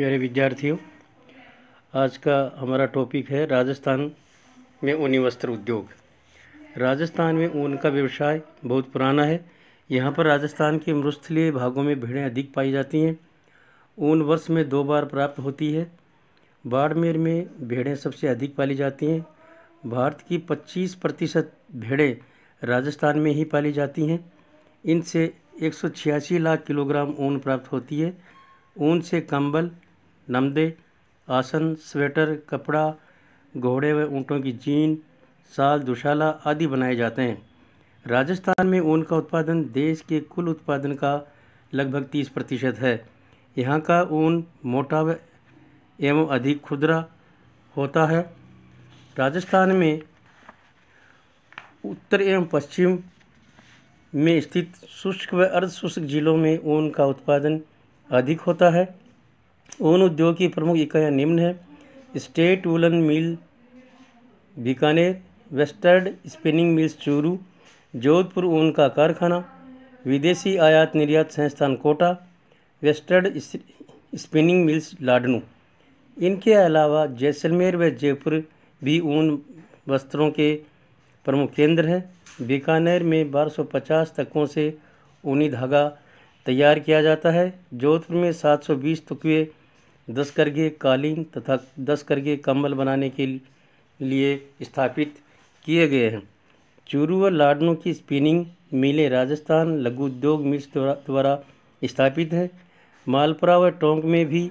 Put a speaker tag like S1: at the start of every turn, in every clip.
S1: प्यारे विद्यार्थियों, आज का हमारा टॉपिक है राजस्थान में ऊनी वस्त्र उद्योग। राजस्थान में ऊन का व्यवसाय बहुत पुराना है। यहाँ पर राजस्थान के मरुस्थलीय भागों में भेड़ें अधिक पाई जाती हैं। ऊन वर्ष में 2 बार प्राप्त होती है। बाड़मेर में भेड़ें सबसे अधिक पाली जाती हैं। भारत की 25% भेड़ें राजस्थान में ही पाली जाती हैं। इनसे 186 लाख किलोग्राम ऊन प्राप्त होती है। ऊन से कंबल, नमदे, आसन, स्वेटर, कपड़ा, घोड़े व ऊँटों की जीन, शाल, दुशाला आदि बनाए जाते हैं। राजस्थान में ऊन का उत्पादन देश के कुल उत्पादन का लगभग 30% है। यहाँ का ऊन मोटा एवं अधिक खुरदरा होता है। राजस्थान में उत्तर एवं पश्चिम में स्थित शुष्क व अर्ध शुष्क जिलों में ऊन का उत्पादन अधिक होता है। ऊन उद्योग की प्रमुख इकाइयाँ निम्न है: state woollen mill Bikaner, western spinning mills Churu, Jodhpur ऊन का कारखाना, विदेशी आयात निर्यात संस्थान Kota, western spinning mills Ladnun. इनके अलावा जैसलमेर व जयपुर भी ऊन वस्त्रों के प्रमुख केंद्र हैं। बीकानेर में 1250 तकों से ऊनी धागा तैयार किया जाता है। जोधपुर में 720 तुकवे 10 करघे कालीन तथा 10 करघे कंबल बनाने के लिए स्थापित किए गए हैं। चूरू व लाडनू की स्पिनिंग मिलें राजस्थान लघु उद्योग मिल्स द्वारा स्थापित हैं। मालपुरा व टोंक में भी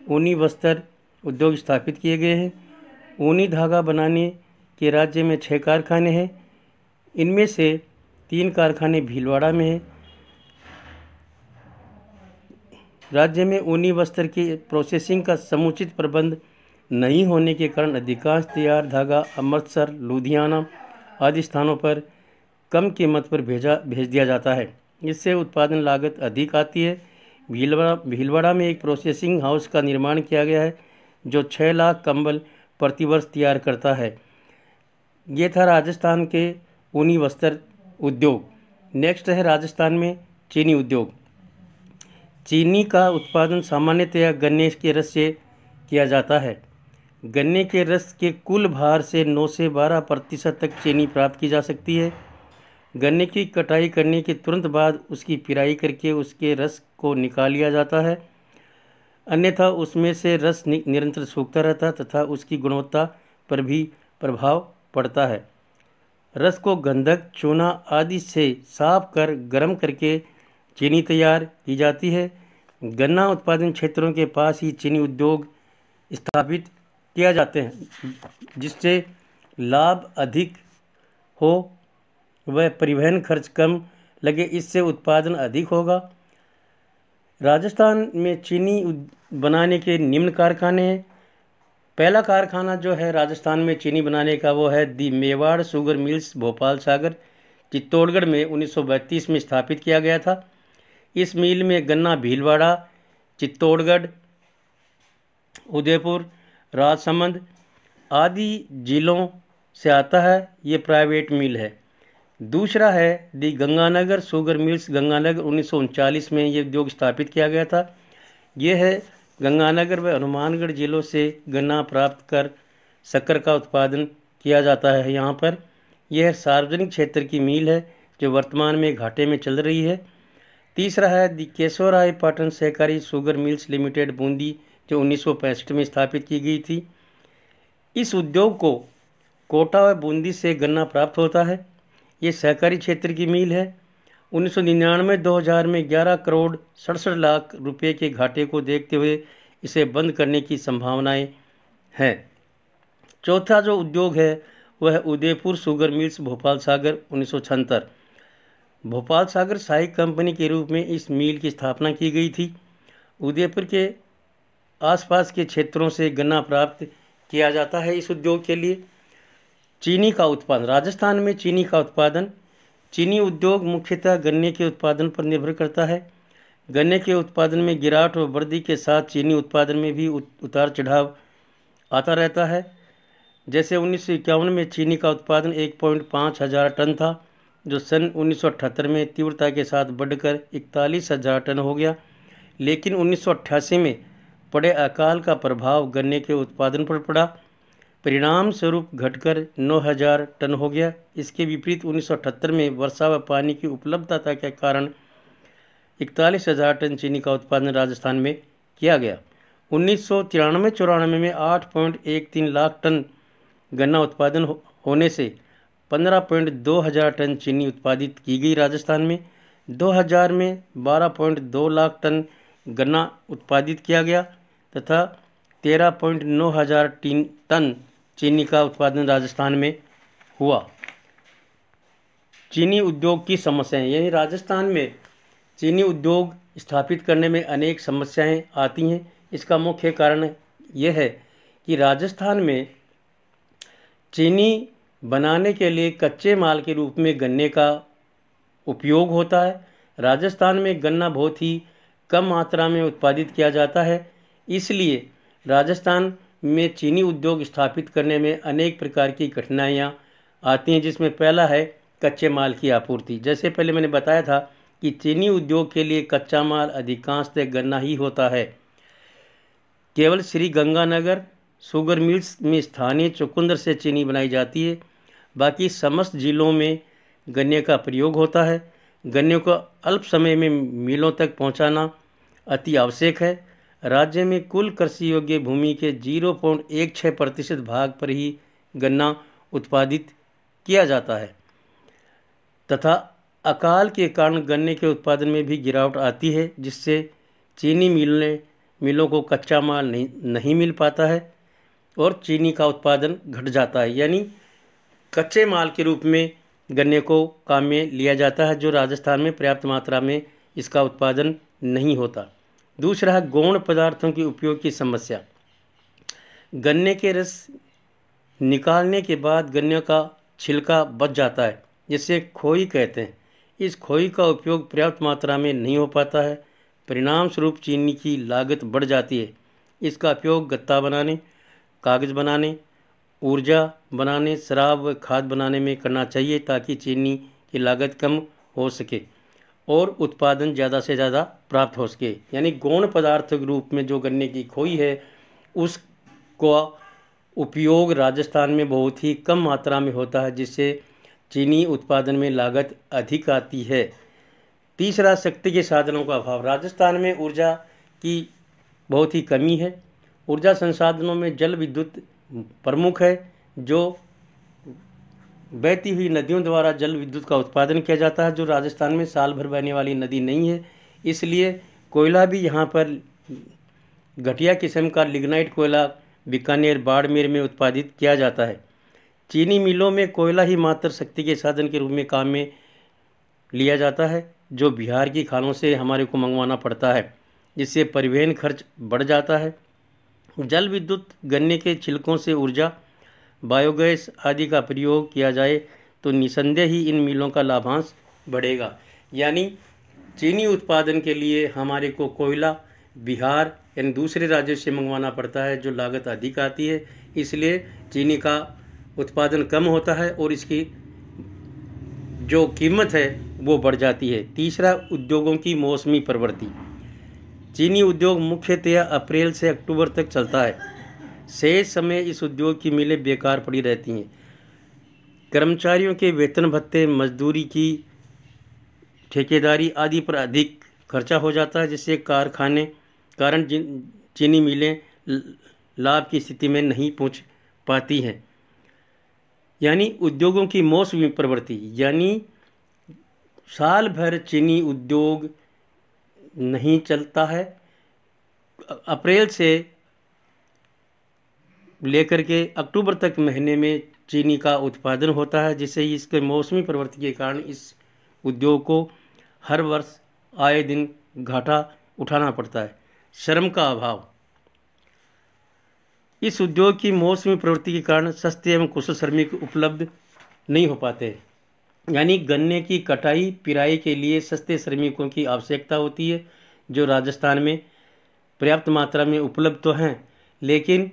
S1: ऊनी वस्त्र उद्योग स्थापित किए गए हैं। ऊनी धागा बनाने के राज्य में 6 कारखाने हैं। इनमें से 3 कारखाने भीलवाड़ा में हैं। राज्य में ऊनी वस्त्र की प्रोसेसिंग का समुचित प्रबंध नहीं होने के कारण अधिकांश तैयार धागा अमृतसर, लुधियाना आदि स्थानों पर कम कीमत पर भेज दिया जाता है। इससे उत्पादन लागत अधिक आती है। भीलवाड़ा में एक प्रोसेसिंग हाउस का निर्माण किया गया है जो 6 लाख कंबल प्रतिवर्ष तैयार करता है। ये था राजस्थान के ऊनी वस्त्र उद्योग। नेक्स्ट है राजस्थान में चीनी उद्योग। चीनी का उत्पादन सामान्यतया गन्ने के रस से किया जाता है। गन्ने के रस के कुल भार से 9 से 12% तक चीनी प्राप्त की जा सकती है। गन्ने की कटाई करने के तुरंत बाद उसकी पिराई करके उसके रस को निकाल लिया जाता है, अन्यथा उसमें से रस निरंतर सूखता रहता है तथा उसकी गुणवत्ता पर भी प्रभाव पड़ता है। रस को गंधक, चूना आदि से साफ कर गर्म करके चीनी तैयार की जाती है। गन्ना उत्पादन क्षेत्रों के पास ही चीनी उद्योग स्थापित किया जाते हैं, जिससे लाभ अधिक हो वह परिवहन खर्च कम लगे, इससे उत्पादन अधिक होगा। राजस्थान में चीनी बनाने के निम्न कारखाने हैं। पहला कारखाना जो है राजस्थान में चीनी बनाने का वो है दी मेवाड़ शुगर मिल्स भोपाल सागर, चित्तौड़गढ़ में 1932 में स्थापित किया गया था। इस मिल में गन्ना भीलवाड़ा, चित्तौड़गढ़, उदयपुर, राजसमंद आदि जिलों से आता है। ये प्राइवेट मिल है। दूसरा है दी गंगानगर शुगर मिल्स गंगानगर, 1939 में ये उद्योग स्थापित किया गया था। ये है गंगानगर व हनुमानगढ़ जिलों से गन्ना प्राप्त कर शक्कर का उत्पादन किया जाता है। यहाँ पर यह सार्वजनिक क्षेत्र की मिल है जो वर्तमान में घाटे में चल रही है। तीसरा है दी केशवराय पाटन सहकारी शुगर मिल्स लिमिटेड बूंदी, जो 1965 में स्थापित की गई थी। इस उद्योग को कोटा व बूंदी से गन्ना प्राप्त होता है। ये सहकारी क्षेत्र की मिल है। 1999-2000 में 11 करोड़ 67 लाख रुपए के घाटे को देखते हुए इसे बंद करने की संभावनाएं हैं। चौथा जो उद्योग है वह उदयपुर शुगर मिल्स भोपाल सागर, 1976। भोपाल सागर सहायक कंपनी के रूप में इस मिल की स्थापना की गई थी। उदयपुर के आसपास के क्षेत्रों से गन्ना प्राप्त किया जाता है इस उद्योग के लिए। चीनी का उत्पादन। राजस्थान में चीनी का उत्पादन। चीनी उद्योग मुख्यतः गन्ने के उत्पादन पर निर्भर करता है। गन्ने के उत्पादन में गिरावट व वृद्धि के साथ चीनी उत्पादन में भी उतार चढ़ाव आता रहता है। जैसे 1951 में चीनी का उत्पादन 1.5 हज़ार टन था, जो सन 1978 में तीव्रता के साथ बढ़कर 41,000 टन हो गया। लेकिन 1988 में पड़े अकाल का प्रभाव गन्ने के उत्पादन पर पड़ा। परिणाम स्वरूप घटकर 9,000 टन हो गया। इसके विपरीत 1978 में वर्षा व पानी की उपलब्धता के कारण 41,000 टन चीनी का उत्पादन राजस्थान में किया गया। 1993-94 में 8.13 लाख टन गन्ना उत्पादन होने से 15.2 हजार टन चीनी उत्पादित की गई राजस्थान में। 2000 में 12.2 लाख टन गन्ना उत्पादित किया गया तथा 13.9 हजार टन चीनी का उत्पादन राजस्थान में हुआ। चीनी उद्योग की समस्याएं, यानी राजस्थान में चीनी उद्योग स्थापित करने में अनेक समस्याएं आती हैं। इसका मुख्य कारण यह है कि राजस्थान में चीनी बनाने के लिए कच्चे माल के रूप में गन्ने का उपयोग होता है। राजस्थान में गन्ना बहुत ही कम मात्रा में उत्पादित किया जाता है, इसलिए राजस्थान में चीनी उद्योग स्थापित करने में अनेक प्रकार की कठिनाइयाँ आती हैं, जिसमें पहला है कच्चे माल की आपूर्ति। जैसे पहले मैंने बताया था कि चीनी उद्योग के लिए कच्चा माल अधिकांशतः गन्ना ही होता है। केवल श्री गंगानगर शुगर मिल्स में स्थानीय चुकंदर से चीनी बनाई जाती है। बाकी समस्त जिलों में गन्ने का प्रयोग होता है। गन्ने को अल्प समय में मिलों तक पहुंचाना अति आवश्यक है। राज्य में कुल कृषि योग्य भूमि के 0.16% भाग पर ही गन्ना उत्पादित किया जाता है तथा अकाल के कारण गन्ने के उत्पादन में भी गिरावट आती है, जिससे चीनी मिलों को कच्चा माल नहीं मिल पाता है और चीनी का उत्पादन घट जाता है। यानी कच्चे माल के रूप में गन्ने को काम में लिया जाता है, जो राजस्थान में पर्याप्त मात्रा में इसका उत्पादन नहीं होता। दूसरा है गौण पदार्थों के उपयोग की समस्या। गन्ने के रस निकालने के बाद गन्ने का छिलका बच जाता है, जिसे खोई कहते हैं। इस खोई का उपयोग पर्याप्त मात्रा में नहीं हो पाता है। परिणाम स्वरूप चीनी की लागत बढ़ जाती है। इसका उपयोग गत्ता बनाने, कागज़ बनाने, ऊर्जा बनाने, शराब व खाद बनाने में करना चाहिए, ताकि चीनी की लागत कम हो सके और उत्पादन ज़्यादा से ज़्यादा प्राप्त हो सके। यानी गौण पदार्थ के रूप में जो गन्ने की खोई है, उसका उपयोग राजस्थान में बहुत ही कम मात्रा में होता है, जिससे चीनी उत्पादन में लागत अधिक आती है। तीसरा, शक्ति के साधनों का अभाव। राजस्थान में ऊर्जा की बहुत ही कमी है। ऊर्जा संसाधनों में जल विद्युत प्रमुख है, जो बहती हुई नदियों द्वारा जल विद्युत का उत्पादन किया जाता है, जो राजस्थान में साल भर बहने वाली नदी नहीं है। इसलिए कोयला भी यहाँ पर घटिया किस्म का लिग्नाइट कोयला बीकानेर, बाड़मेर में उत्पादित किया जाता है। चीनी मिलों में कोयला ही मात्र शक्ति के साधन के रूप में काम में लिया जाता है, जो बिहार की खानों से हमारे को मंगवाना पड़ता है, जिससे परिवहन खर्च बढ़ जाता है। जल विद्युत, गन्ने के छिलकों से ऊर्जा, बायोगैस आदि का प्रयोग किया जाए तो निसंदेह ही इन मिलों का लाभांश बढ़ेगा। यानी चीनी उत्पादन के लिए हमारे को कोयला बिहार यानी दूसरे राज्यों से मंगवाना पड़ता है, जो लागत अधिक आती है। इसलिए चीनी का उत्पादन कम होता है और इसकी जो कीमत है वो बढ़ जाती है। तीसरा, उद्योगों की मौसमी प्रवृत्ति। चीनी उद्योग मुख्यतया अप्रैल से अक्टूबर तक चलता है। शेष समय इस उद्योग की मिलें बेकार पड़ी रहती हैं। कर्मचारियों के वेतन भत्ते, मजदूरी की ठेकेदारी आदि पर अधिक खर्चा हो जाता है, जिससे कारण चीनी मिलें लाभ की स्थिति में नहीं पहुंच पाती हैं। यानी उद्योगों की मौसमी प्रवृत्ति, यानी साल भर चीनी उद्योग नहीं चलता है। अप्रैल से लेकर के अक्टूबर तक महीने में चीनी का उत्पादन होता है, जिससे इसके मौसमी प्रवृत्ति के कारण इस उद्योग को हर वर्ष आए दिन घाटा उठाना पड़ता है। श्रम का अभाव। इस उद्योग की मौसमी प्रवृत्ति के कारण सस्ते एवं कुशल श्रमिक उपलब्ध नहीं हो पाते। यानी गन्ने की कटाई पिराई के लिए सस्ते श्रमिकों की आवश्यकता होती है, जो राजस्थान में पर्याप्त मात्रा में उपलब्ध तो हैं, लेकिन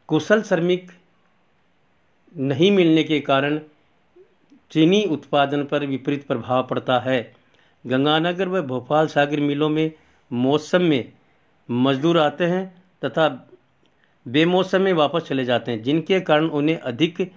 S1: कुशल श्रमिक नहीं मिलने के कारण चीनी उत्पादन पर विपरीत प्रभाव पड़ता है। गंगानगर व भोपाल सागर मिलों में मौसम में मजदूर आते हैं तथा बेमौसम में वापस चले जाते हैं, जिनके कारण उन्हें अधिक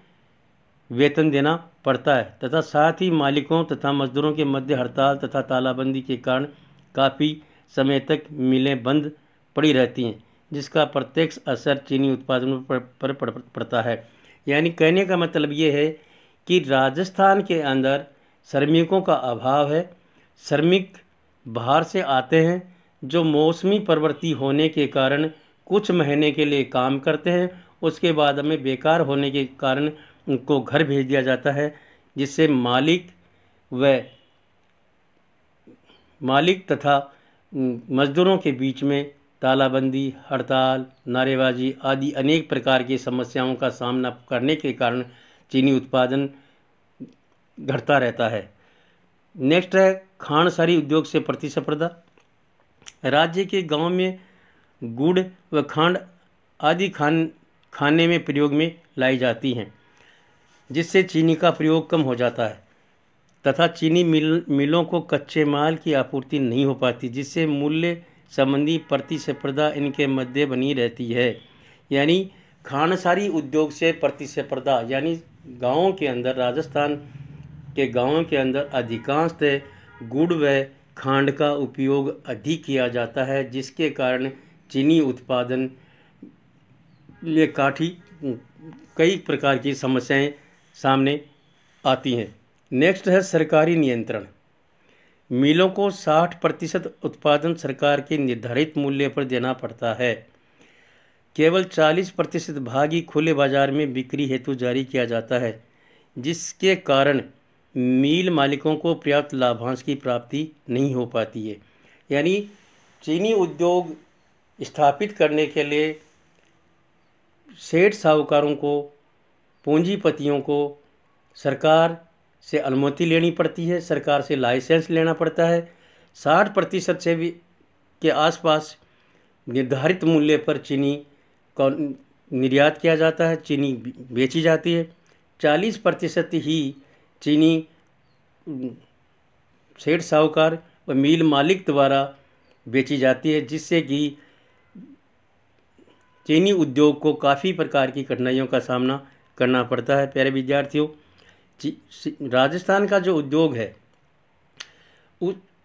S1: वेतन देना पड़ता है तथा साथ ही मालिकों तथा मजदूरों के मध्य हड़ताल तथा तालाबंदी के कारण काफ़ी समय तक मिलें बंद पड़ी रहती हैं, जिसका प्रत्यक्ष असर चीनी उत्पादनों पर पड़ता है। यानी कहने का मतलब ये है कि राजस्थान के अंदर श्रमिकों का अभाव है। श्रमिक बाहर से आते हैं जो मौसमी प्रवृत्ति होने के कारण कुछ महीने के लिए काम करते हैं, उसके बाद हमें बेकार होने के कारण उनको घर भेज दिया जाता है, जिससे मालिक तथा मजदूरों के बीच में तालाबंदी, हड़ताल, नारेबाजी आदि अनेक प्रकार की समस्याओं का सामना करने के कारण चीनी उत्पादन घटता रहता है। नेक्स्ट है खांडसारी उद्योग से प्रतिस्पर्धा। राज्य के गांव में गुड़ व खांड आदि खाने में प्रयोग में लाई जाती हैं, जिससे चीनी का प्रयोग कम हो जाता है तथा चीनी मिलों को कच्चे माल की आपूर्ति नहीं हो पाती, जिससे मूल्य संबंधी प्रतिस्पर्धा इनके मध्य बनी रहती है। यानी खांडसारी उद्योग से प्रतिस्पर्धा, यानी गाँवों के अंदर, राजस्थान के गाँवों के अंदर अधिकांशतः गुड़ व खांड का उपयोग अधिक किया जाता है, जिसके कारण चीनी उत्पादन में कई प्रकार की समस्याएं सामने आती हैं। नेक्स्ट है सरकारी नियंत्रण। मिलों को 60% उत्पादन सरकार के निर्धारित मूल्य पर देना पड़ता है। केवल 40% भाग ही खुले बाजार में बिक्री हेतु जारी किया जाता है, जिसके कारण मिल मालिकों को पर्याप्त लाभांश की प्राप्ति नहीं हो पाती है। यानी चीनी उद्योग स्थापित करने के लिए सेठ साहूकारों को, पूंजीपतियों को सरकार से अनुमति लेनी पड़ती है, सरकार से लाइसेंस लेना पड़ता है। 60% से भी के आसपास निर्धारित मूल्य पर चीनी का निर्यात किया जाता है, चीनी बेची जाती है। 40% ही चीनी सेठ साहूकार व मिल मालिक द्वारा बेची जाती है, जिससे कि चीनी उद्योग को काफ़ी प्रकार की कठिनाइयों का सामना करना पड़ता है। प्यारे विद्यार्थियों, राजस्थान का जो उद्योग है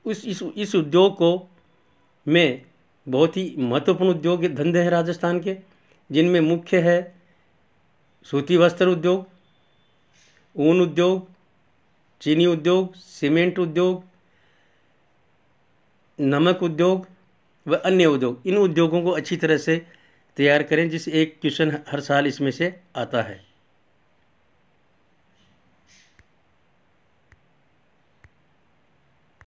S1: इस उद्योग को में बहुत ही महत्वपूर्ण उद्योग धंधे हैं राजस्थान के, जिनमें मुख्य है सूती वस्त्र उद्योग, ऊन उद्योग, चीनी उद्योग, सीमेंट उद्योग, नमक उद्योग व अन्य उद्योग। इन उद्योगों को अच्छी तरह से तैयार करें, जिस एक क्वेश्चन हर साल इसमें से आता है।